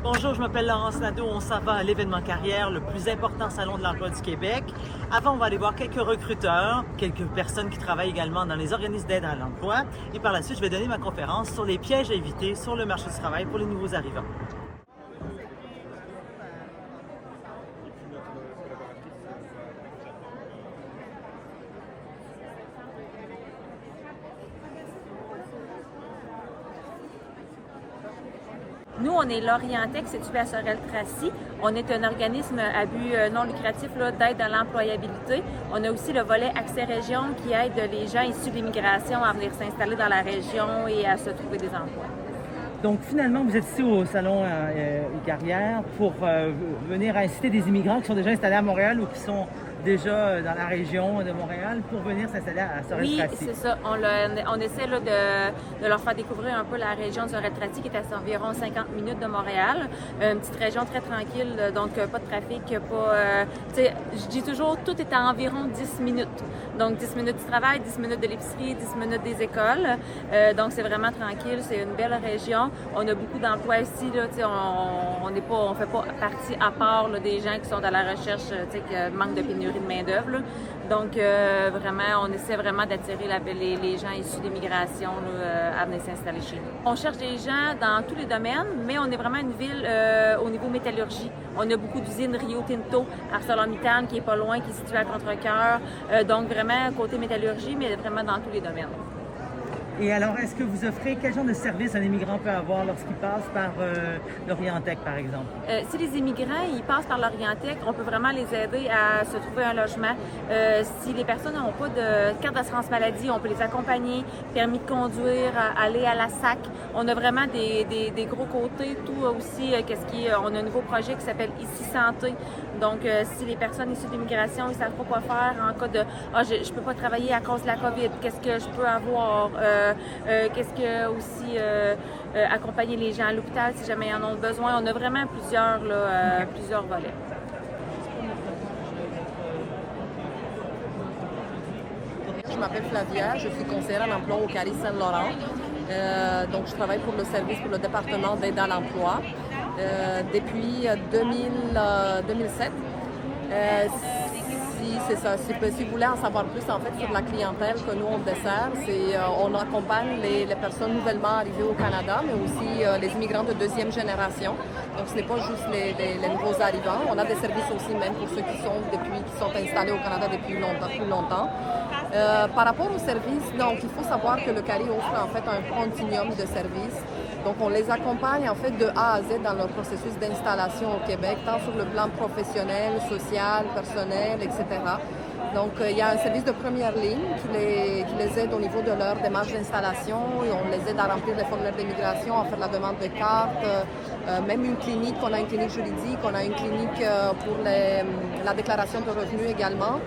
Bonjour, je m'appelle Laurence Nadeau. On s'en va à l'événement carrière, le plus important salon de l'emploi du Québec. Avant, on va aller voir quelques recruteurs, quelques personnes qui travaillent également dans les organismes d'aide à l'emploi. Et par la suite, je vais donner ma conférence sur les pièges à éviter sur le marché du travail pour les nouveaux arrivants. Nous, on est l'Orientec, situé à Sorel-Tracy. On est un organisme à but non lucratif d'aide à l'employabilité. On a aussi le volet Accès Région qui aide les gens issus de l'immigration à venir s'installer dans la région et à se trouver des emplois. Donc finalement, vous êtes ici au salon Carrière pour venir inciter des immigrants qui sont déjà installés à Montréal ou qui sont déjà dans la région de Montréal pour venir s'installer à Sorel-Tracy. Oui, c'est ça. On essaie de leur faire découvrir un peu la région de Sorel-Tracy qui est à environ 50 minutes de Montréal. Une petite région très tranquille, donc pas de trafic, pas... je dis toujours, tout est à environ 10 minutes. Donc 10 minutes du travail, 10 minutes de l'épicerie, 10 minutes des écoles. Donc c'est vraiment tranquille, c'est une belle région. On a beaucoup d'emplois ici, là, on fait pas partie à part là, des gens qui sont à la recherche, qui manquent de pénurie de main-d'œuvre. Donc, vraiment, on essaie vraiment d'attirer les gens issus d'immigration à venir s'installer chez nous. On cherche des gens dans tous les domaines, mais on est vraiment une ville au niveau métallurgie. On a beaucoup d'usines Rio Tinto, ArcelorMittal, qui est pas loin, qui est situé à Contrecœur. Donc, vraiment, côté métallurgie, mais vraiment dans tous les domaines. Et alors, est-ce que vous offrez quel genre de service un immigrant peut avoir lorsqu'il passe par l'Orientec, par exemple? Si les immigrants ils passent par l'Orientec, on peut vraiment les aider à se trouver un logement. Si les personnes n'ont pas de carte d'assurance maladie, on peut les accompagner, permis de conduire, aller à la SAC. On a vraiment des gros côtés, tout aussi. On a un nouveau projet qui s'appelle Ici Santé. Donc, si les personnes issues d'immigration ne savent pas quoi faire en cas de je peux pas travailler à cause de la COVID, qu'est-ce que je peux avoir? Qu'est-ce que aussi accompagner les gens à l'hôpital si jamais ils en ont besoin. On a vraiment plusieurs volets. Je m'appelle Flavia, je suis conseillère en emploi au CARI Saint-Laurent. Donc je travaille pour le service pour le département d'aide à l'emploi depuis 2007. Si vous voulez en savoir plus en fait sur la clientèle que nous on dessert, on accompagne les personnes nouvellement arrivées au Canada, mais aussi les immigrants de deuxième génération. Donc ce n'est pas juste les nouveaux arrivants. On a des services aussi même pour ceux qui sont installés au Canada depuis plus longtemps. Par rapport aux services, donc il faut savoir que le CARI offre en fait un continuum de services. Donc, on les accompagne en fait de A à Z dans leur processus d'installation au Québec, tant sur le plan professionnel, social, personnel, etc. Donc, il y a un service de première ligne qui les aide au niveau de leur démarche d'installation. Et on les aide à remplir les formulaires d'immigration, à faire la demande de carte, même une clinique, on a une clinique juridique, on a une clinique pour la déclaration de revenus également.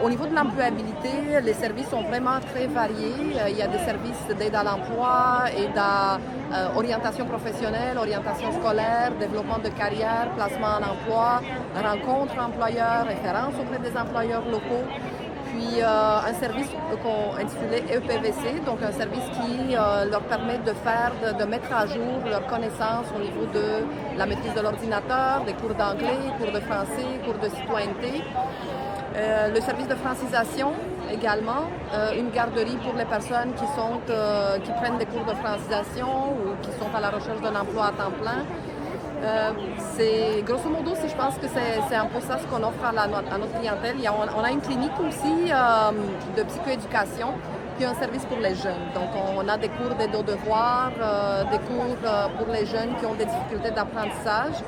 Au niveau de l'employabilité, les services sont vraiment très variés. Il y a des services d'aide à l'emploi et d'orientation professionnelle, orientation scolaire, développement de carrière, placement en emploi, rencontres employeurs, références auprès des employeurs locaux. Puis un service intitulé EPVC, donc un service qui leur permet de mettre à jour leurs connaissances au niveau de la maîtrise de l'ordinateur, des cours d'anglais, cours de français, cours de citoyenneté. Le service de francisation également, une garderie pour les personnes qui prennent des cours de francisation ou qui sont à la recherche d'un emploi à temps plein. Grosso modo, je pense que c'est un peu ça ce qu'on offre à notre clientèle. On a une clinique aussi de psychoéducation qui est un service pour les jeunes. Donc on a des cours d'aide aux devoirs, des cours pour les jeunes qui ont des difficultés d'apprentissage.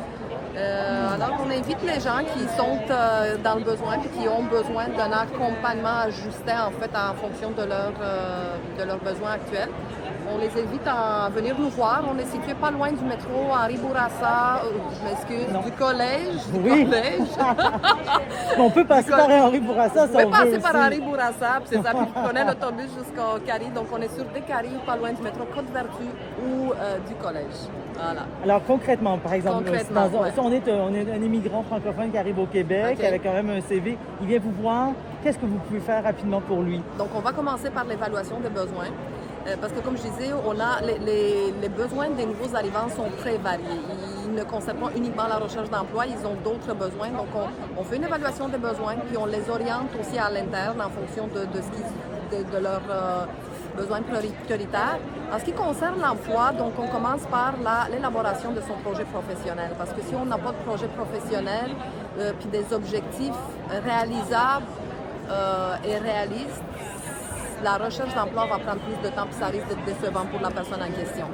Alors on invite les gens qui sont dans le besoin et qui ont besoin d'un accompagnement ajusté en fait en fonction de leurs besoins actuels. On les invite à venir nous voir. On est situé pas loin du métro Henri Bourassa, du collège. Oui. On peut passer par Henri Bourassa, on peut passer par Henri Bourassa, c'est ça, puis vous prenez l'autobus jusqu'au CARI. Donc on est sur des CARI, pas loin du métro Côte-Vertu ou du collège. Voilà. Alors concrètement, par exemple, si on est un immigrant francophone qui arrive au Québec avec quand même un CV, il vient vous voir, qu'est-ce que vous pouvez faire rapidement pour lui? Donc on va commencer par l'évaluation des besoins. Parce que comme je disais, on a les besoins des nouveaux arrivants sont très variés. Ils ne concernent pas uniquement la recherche d'emploi, ils ont d'autres besoins. Donc on fait une évaluation des besoins, puis on les oriente aussi à l'interne en fonction de leurs besoins prioritaires. En ce qui concerne l'emploi, donc on commence par l'élaboration de son projet professionnel. Parce que si on n'a pas de projet professionnel, puis des objectifs réalisables et réalistes, la recherche d'emploi va prendre plus de temps puis ça risque d'être décevant pour la personne en question.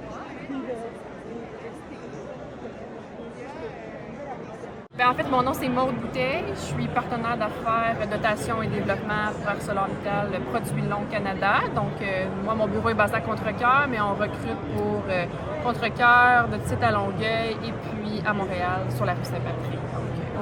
En fait, mon nom, c'est Maude Boutet. Je suis partenaire d'affaires, dotation et développement pour ArcelorMittal Produits Long Canada. Donc, moi, mon bureau est basé à Contrecœur, mais on recrute pour Contrecœur, notre site à Longueuil et puis à Montréal, sur la rue Saint-Patrick.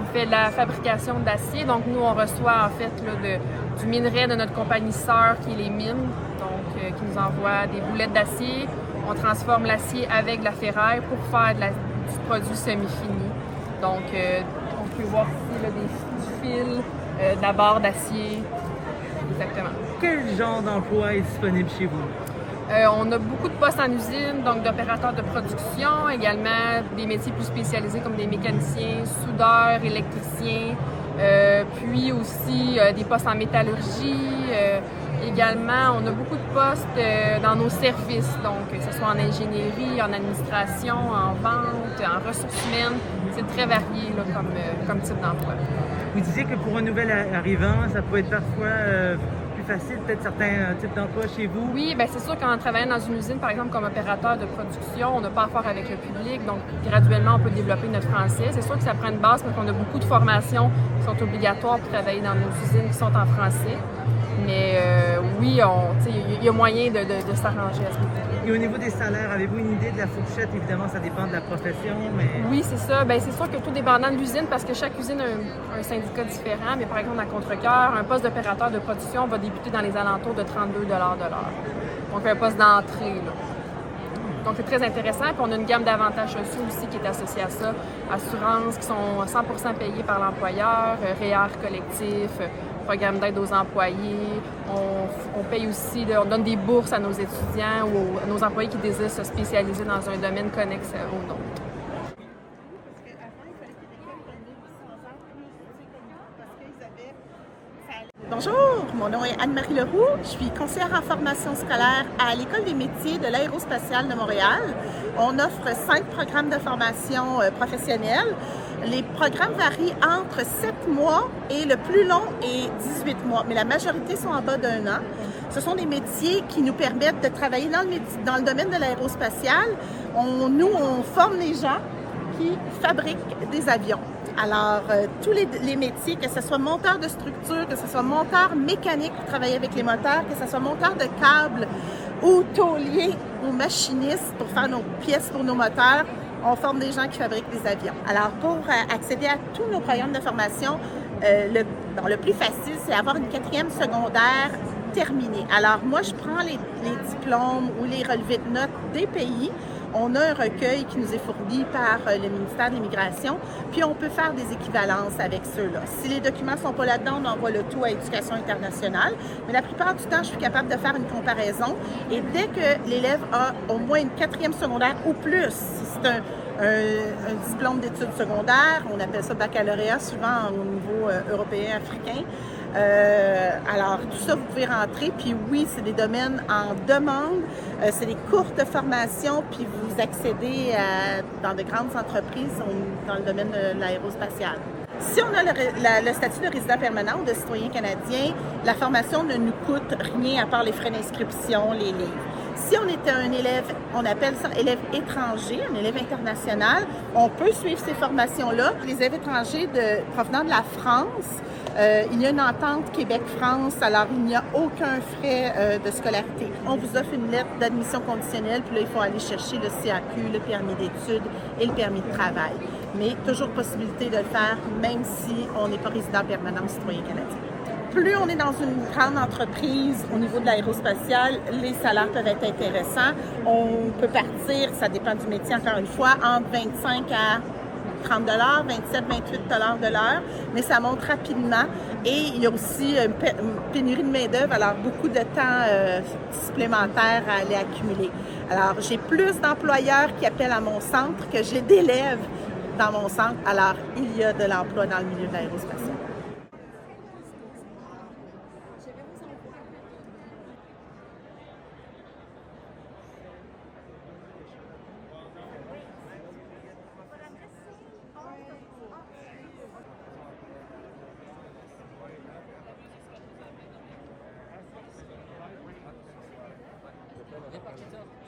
On fait de la fabrication d'acier. Donc, nous, on reçoit en fait là, du minerai de notre compagnie sœur qui est les mines, donc qui nous envoie des boulettes d'acier. On transforme l'acier avec de la ferraille pour faire du produit semi-fini. Donc, on peut voir ici là, du fil, de la barre d'acier. Exactement. Quel genre d'emploi est disponible chez vous? On a beaucoup de postes en usine, donc d'opérateurs de production, également des métiers plus spécialisés comme des mécaniciens, soudeurs, électriciens, puis aussi des postes en métallurgie. Également, on a beaucoup de postes dans nos services, donc que ce soit en ingénierie, en administration, en vente, en ressources humaines. C'est très varié là, comme type d'emploi. Vous disiez que pour un nouvel arrivant, ça peut être parfois plus facile, peut-être certains types d'emplois chez vous? Oui, bien c'est sûr qu'en travaillant dans une usine, par exemple, comme opérateur de production, on n'a pas affaire avec le public, donc graduellement, on peut développer notre français. C'est sûr que ça prend une base parce qu'on a beaucoup de formations qui sont obligatoires pour travailler dans nos usines qui sont en français. Mais oui, il y a moyen de s'arranger à ce niveau-là. Et au niveau des salaires, avez-vous une idée de la fourchette? Évidemment, ça dépend de la profession, mais... Oui, c'est ça. Bien, c'est sûr que tout dépendant de l'usine, parce que chaque usine a un syndicat différent. Mais par exemple, à Contrecœur, un poste d'opérateur de production va débuter dans les alentours de 32 $ de l'heure. Donc, un poste d'entrée, là. Donc, c'est très intéressant. Puis, on a une gamme d'avantages sociaux aussi qui est associée à ça. Assurances qui sont 100% payées par l'employeur, REER collectif, programme d'aide aux employés. On paye aussi, on donne des bourses à nos étudiants ou à nos employés qui désirent se spécialiser dans un domaine connexe au nôtre. Bonjour, mon nom est Anne-Marie Leroux. Je suis conseillère en formation scolaire à l'École des métiers de l'aérospatiale de Montréal. On offre 5 programmes de formation professionnelle. Les programmes varient entre 7 mois et le plus long est 18 mois, mais la majorité sont en bas d'1 an. Ce sont des métiers qui nous permettent de travailler dans le domaine de l'aérospatiale. On forme les gens qui fabriquent des avions. Alors, tous les métiers, que ce soit monteur de structure, que ce soit monteur mécanique pour travailler avec les moteurs, que ce soit monteur de câbles ou tôlier ou machiniste pour faire nos pièces pour nos moteurs, on forme des gens qui fabriquent des avions. Alors, pour accéder à tous nos programmes de formation, le plus facile, c'est avoir une 4e secondaire terminée. Alors, moi, je prends les diplômes ou les relevés de notes des pays. On a un recueil qui nous est fourni par le ministère de l'Immigration, puis on peut faire des équivalences avec ceux-là. Si les documents ne sont pas là-dedans, on envoie le tout à Éducation internationale, mais la plupart du temps, je suis capable de faire une comparaison et dès que l'élève a au moins une 4e secondaire ou plus, si c'est un diplôme d'études secondaires, on appelle ça baccalauréat souvent au niveau européen, africain. Alors, tout ça, vous pouvez rentrer. Puis oui, c'est des domaines en demande. C'est des courtes formations. Puis vous accédez dans de grandes entreprises dans le domaine de l'aérospatiale. Si on a le statut de résident permanent ou de citoyen canadien, la formation ne nous coûte rien à part les frais d'inscription, les livres. Si on était un élève, on appelle ça élève étranger, un élève international, on peut suivre ces formations-là. Les élèves étrangers provenant de la France, il y a une entente Québec-France, alors il n'y a aucun frais de scolarité. On vous offre une lettre d'admission conditionnelle, puis là, il faut aller chercher le CAQ, le permis d'études et le permis de travail. Mais toujours possibilité de le faire, même si on n'est pas résident permanent ou citoyen canadien. Plus on est dans une grande entreprise au niveau de l'aérospatiale, les salaires peuvent être intéressants. On peut partir, ça dépend du métier encore une fois, entre 25 à 30 27, 28 de l'heure, mais ça monte rapidement. Et il y a aussi une pénurie de main-d'œuvre, alors beaucoup de temps supplémentaire à aller accumuler. Alors, j'ai plus d'employeurs qui appellent à mon centre que j'ai d'élèves dans mon centre. Alors, il y a de l'emploi dans le milieu de l'aérospatial. Bien parti, ça.